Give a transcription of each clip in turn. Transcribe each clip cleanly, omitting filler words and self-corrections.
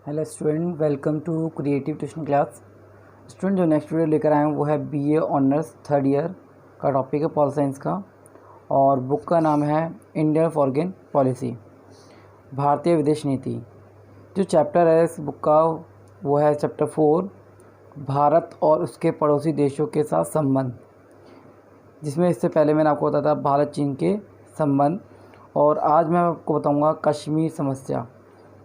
Hello student, welcome to creative tuition class. Student जो next video लेकर आए हैं वो है बीए ऑनर्स थर्ड ईयर का टॉपिक है पॉल साइंस का, और बुक का नाम है इंडियन फॉरेन पॉलिसी, भारतीय विदेश नीति। जो चैप्टर है इस बुक का वो है चैप्टर 4, भारत और उसके पड़ोसी देशों के साथ संबंध, जिसमें इससे पहले मैंने आपको बताया था भारत चीन के संबंध। और आज मैं आपको बताऊंगा कश्मीर समस्या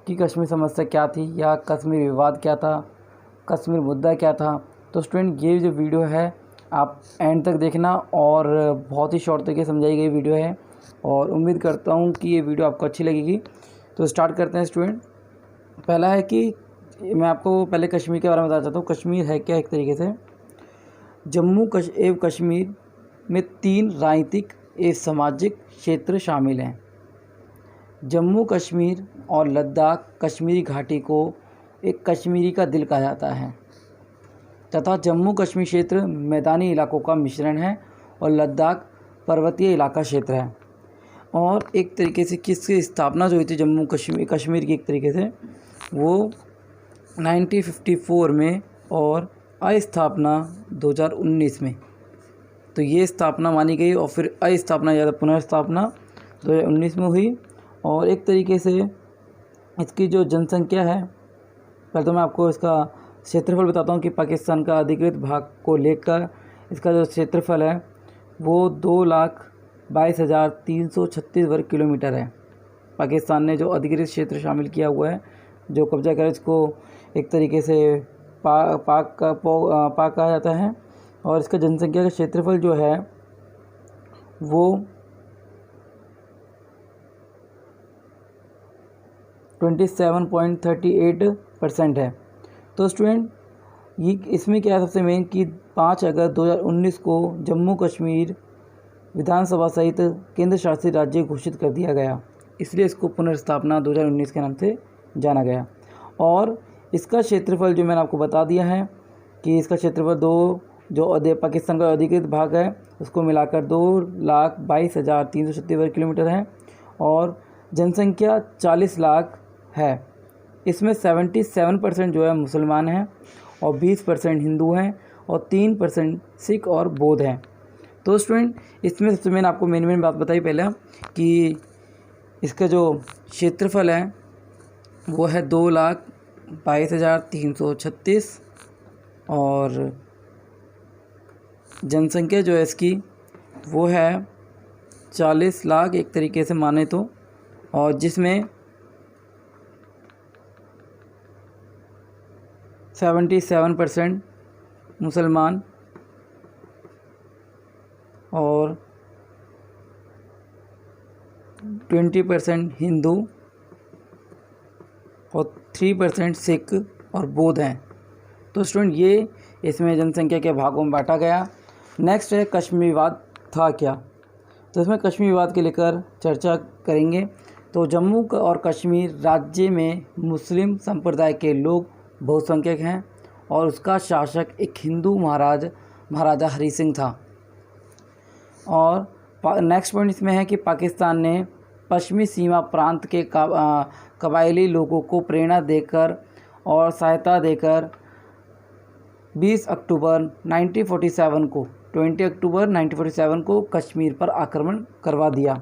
कि कश्मीर समस्या क्या थी या कश्मीर विवाद क्या था, कश्मीर मुद्दा क्या था। तो स्टूडेंट ये जो वीडियो है आप एंड तक देखना, और बहुत ही शॉर्ट तरीके समझाई गई वीडियो है, और उम्मीद करता हूँ कि ये वीडियो आपको अच्छी लगेगी। तो स्टार्ट करते हैं स्टूडेंट। पहला है कि मैं आपको पहले कश्मीर के बारे में बताना चाहता हूँ। कश्मीर है क्या, एक तरीके से जम्मू एवं कश्मीर में 3 राजनीतिक एवं सामाजिक क्षेत्र शामिल हैं। जम्मू कश्मीर और लद्दाख कश्मीरी घाटी को एक कश्मीरी का दिल कहा जाता है, तथा जम्मू कश्मीर क्षेत्र मैदानी इलाकों का मिश्रण है और लद्दाख पर्वतीय इलाका क्षेत्र है। और एक तरीके से किसकी स्थापना जो हुई थी जम्मू कश्मीर की, एक तरीके से वो 1954 में और अस्थापना 2019 में। तो ये स्थापना मानी गई और फिर अस्थापना या पुनर्स्थापना 2019 में हुई। और एक तरीके से इसकी जो जनसंख्या है, पहले तो मैं आपको इसका क्षेत्रफल बताता हूँ कि पाकिस्तान का अधिकृत भाग को लेकर इसका जो क्षेत्रफल है वो 2,22,336 वर्ग किलोमीटर है। पाकिस्तान ने जो अधिकृत क्षेत्र शामिल किया हुआ है, जो कब्जा कर, इसको एक तरीके से पाक कहा जाता है। और इसका जनसंख्या का क्षेत्रफल जो है वो 27.38% है। तो स्टूडेंट ये इसमें क्या है, सबसे मेन कि 5 अगस्त 2019 को जम्मू कश्मीर विधानसभा सहित केंद्र शासित राज्य घोषित कर दिया गया, इसलिए इसको पुनर्स्थापना 2019 के नाम से जाना गया। और इसका क्षेत्रफल जो मैंने आपको बता दिया है कि इसका क्षेत्रफल जो पाकिस्तान का अधिकृत भाग है उसको मिलाकर 2,22,336 वर्ग किलोमीटर है, और जनसंख्या 40 लाख है। इसमें 77% जो है मुसलमान हैं और 20% हिंदू हैं और 3% सिख और बौद्ध हैं। तो स्टूडेंट इसमें सबसे मैंने आपको मेन बात बताई पहले कि इसका जो क्षेत्रफल है वो है 2,22,336, और जनसंख्या जो है इसकी वो है 40 लाख एक तरीके से माने तो, और जिसमें 77% मुसलमान और 20% हिंदू और 3% सिख और बौद्ध हैं। तो स्टूडेंट ये इसमें जनसंख्या के भागों में बांटा गया। नेक्स्ट है कश्मीर विवाद था क्या। तो इसमें कश्मीर विवाद के लेकर चर्चा करेंगे। तो जम्मू और कश्मीर राज्य में मुस्लिम संप्रदाय के लोग बहुसंख्यक हैं और उसका शासक एक हिंदू महाराजा हरि सिंह था। और नेक्स्ट पॉइंट इसमें है कि पाकिस्तान ने पश्चिमी सीमा प्रांत के कबायली लोगों को प्रेरणा देकर और सहायता देकर 20 अक्टूबर 1947 को कश्मीर पर आक्रमण करवा दिया।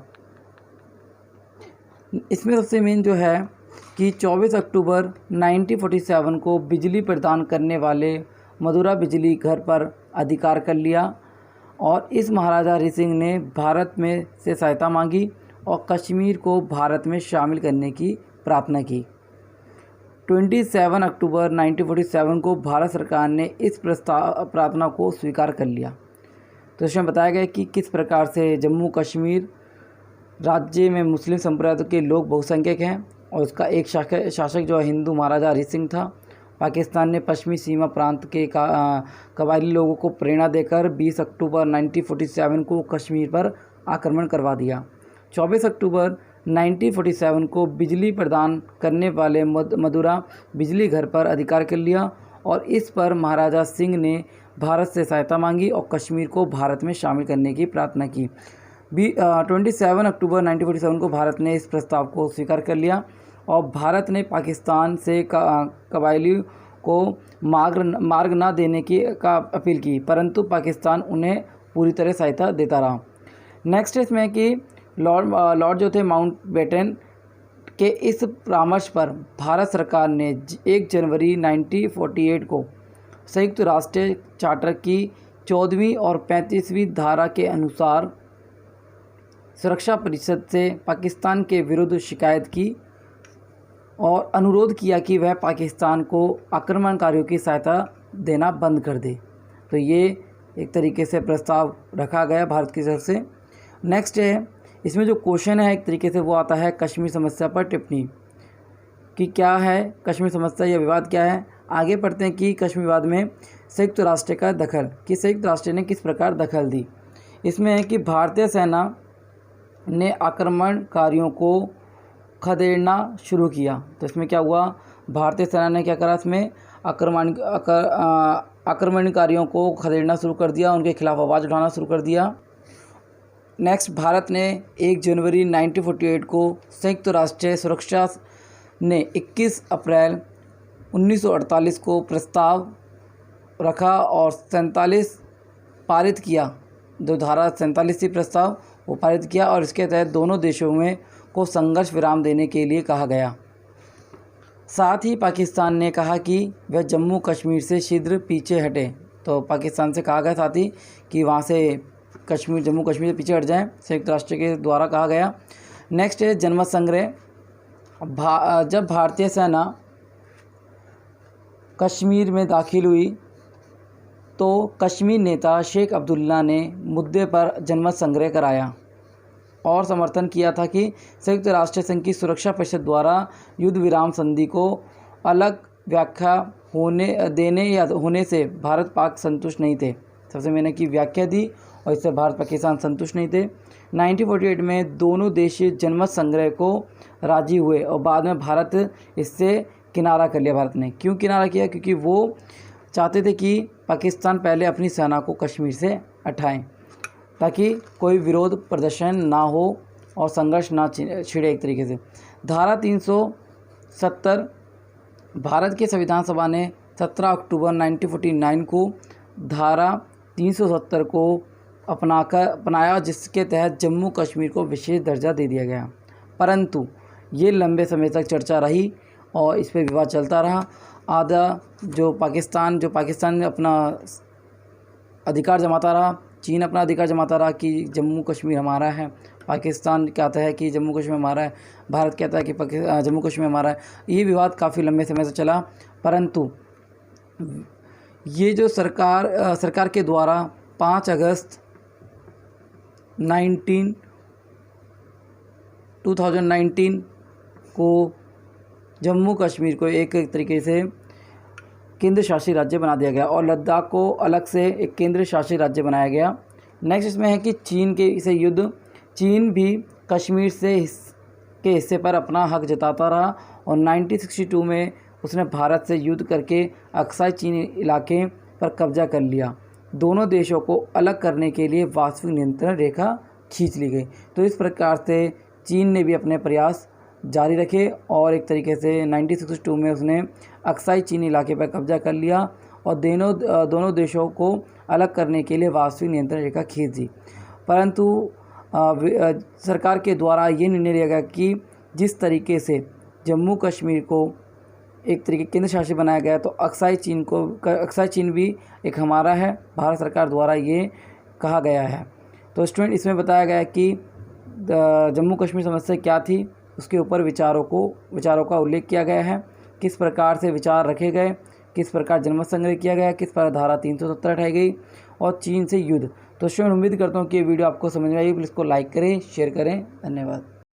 इसमें सबसे मेन जो है कि 24 अक्टूबर 1947 को बिजली प्रदान करने वाले मदुरा बिजली घर पर अधिकार कर लिया, और इस महाराजा हरि सिंह ने भारत में से सहायता मांगी और कश्मीर को भारत में शामिल करने की प्रार्थना की। 27 अक्टूबर 1947 को भारत सरकार ने इस प्रार्थना को स्वीकार कर लिया। तो इसमें बताया गया कि किस प्रकार से जम्मू कश्मीर राज्य में मुस्लिम संप्रदाय के लोग बहुसंख्यक हैं और उसका एक शासक जो हिंदू महाराजा हरि सिंह था। पाकिस्तान ने पश्चिमी सीमा प्रांत के कबायली लोगों को प्रेरणा देकर 20 अक्टूबर 1947 को कश्मीर पर आक्रमण करवा दिया। 24 अक्टूबर 1947 को बिजली प्रदान करने वाले मदुरा बिजली घर पर अधिकार कर लिया, और इस पर महाराजा सिंह ने भारत से सहायता मांगी और कश्मीर को भारत में शामिल करने की प्रार्थना की। 27 अक्टूबर 1947 को भारत ने इस प्रस्ताव को स्वीकार कर लिया और भारत ने पाकिस्तान से कबायली को मार्ग न देने की अपील की, परंतु पाकिस्तान उन्हें पूरी तरह सहायता देता रहा। नेक्स्ट इसमें कि लॉर्ड जो थे माउंटबेटन के इस परामर्श पर भारत सरकार ने 1 जनवरी 1948 को संयुक्त राष्ट्र चार्टर की 14वीं और 35वीं धारा के अनुसार सुरक्षा परिषद से पाकिस्तान के विरुद्ध शिकायत की और अनुरोध किया कि वह पाकिस्तान को आक्रमणकारियों की सहायता देना बंद कर दे। तो ये एक तरीके से प्रस्ताव रखा गया भारत की तरफ से। नेक्स्ट है, इसमें जो क्वेश्चन है एक तरीके से वो आता है कश्मीर समस्या पर टिप्पणी कि क्या है कश्मीर समस्या या विवाद क्या है। आगे पढ़ते हैं कि कश्मीर विवाद में संयुक्त राष्ट्र का दखल, कि संयुक्त राष्ट्र ने किस प्रकार दखल दी। इसमें है कि भारतीय सेना ने आक्रमणकारियों को खदेड़ना शुरू किया। तो इसमें क्या हुआ, भारतीय सेना ने क्या करा, इसमें आक्रमणकारियों को खदेड़ना शुरू कर दिया, उनके खिलाफ आवाज़ उठाना शुरू कर दिया। नेक्स्ट, भारत ने 1 जनवरी 1948 को संयुक्त राष्ट्र सुरक्षा ने 21 अप्रैल 1948 को प्रस्ताव रखा और 47 पारित किया। जो धारा 47 थी प्रस्ताव वो पारित किया और इसके तहत दोनों देशों में को संघर्ष विराम देने के लिए कहा गया। साथ ही पाकिस्तान ने कहा कि वह जम्मू कश्मीर से शीघ्र पीछे हटे। तो पाकिस्तान से कहा गया साथ ही कि वहाँ से जम्मू कश्मीर से पीछे हट जाएं, संयुक्त राष्ट्र के द्वारा कहा गया। नेक्स्ट है जनमत संग्रह। जब भारतीय सेना कश्मीर में दाखिल हुई तो कश्मीर नेता शेख अब्दुल्ला ने मुद्दे पर जनमत संग्रह कराया और समर्थन किया था कि संयुक्त राष्ट्र संघ की सुरक्षा परिषद द्वारा युद्ध विराम संधि को अलग व्याख्या होने से भारत पाक संतुष्ट नहीं थे। सबसे मैंने की व्याख्या दी और इससे भारत पाकिस्तान संतुष्ट नहीं थे। 1948 में दोनों देश जनमत संग्रह को राजी हुए और बाद में भारत इससे किनारा कर लिया। भारत ने क्यों किनारा किया, क्योंकि वो चाहते थे कि पाकिस्तान पहले अपनी सेना को कश्मीर से हटाएं ताकि कोई विरोध प्रदर्शन ना हो और संघर्ष ना छिड़े एक तरीके से। धारा 370 भारत के संविधान सभा ने 17 अक्टूबर 1949 को धारा 370 को अपनाया, जिसके तहत जम्मू कश्मीर को विशेष दर्जा दे दिया गया। परंतु ये लंबे समय तक चर्चा रही और इस पर विवाद चलता रहा। जो पाकिस्तान अपना अधिकार जमाता रहा, चीन अपना अधिकार जमाता रहा कि जम्मू कश्मीर हमारा है, पाकिस्तान कहता है कि जम्मू कश्मीर हमारा है, भारत कहता है कि जम्मू कश्मीर हमारा है। ये विवाद काफ़ी लंबे समय से चला, परंतु ये जो सरकार के द्वारा 5 अगस्त 2019 को जम्मू कश्मीर को एक तरीके से केंद्र शासित राज्य बना दिया गया और लद्दाख को अलग से एक केंद्र शासित राज्य बनाया गया। नेक्स्ट इसमें है कि चीन भी कश्मीर के हिस्से पर अपना हक जताता रहा और 1962 में उसने भारत से युद्ध करके अक्साई चीनी इलाके पर कब्जा कर लिया। दोनों देशों को अलग करने के लिए वास्तविक नियंत्रण रेखा खींच ली गई। तो इस प्रकार से चीन ने भी अपने प्रयास जारी रखे और एक तरीके से 1962 में उसने अक्साई चीनी इलाके पर कब्जा कर लिया और दोनों देशों को अलग करने के लिए वास्तविक नियंत्रण रेखा खींच दी। परंतु सरकार के द्वारा ये निर्णय लिया गया कि जिस तरीके से जम्मू कश्मीर को एक तरीके केंद्र शासित बनाया गया तो अक्साई चीन भी एक हमारा है, भारत सरकार द्वारा ये कहा गया है। तो स्टूडेंट इसमें बताया गया कि जम्मू कश्मीर समस्या क्या थी, उसके ऊपर विचारों का उल्लेख किया गया है, किस प्रकार से विचार रखे गए, किस प्रकार जनमत संग्रह किया गया, किस प्रकार धारा 370 हटाई गई और चीन से युद्ध। तो स्टूडेंट उम्मीद करता हूँ कि ये वीडियो आपको समझ में आई। प्लीज़ इसको लाइक करें, शेयर करें। धन्यवाद।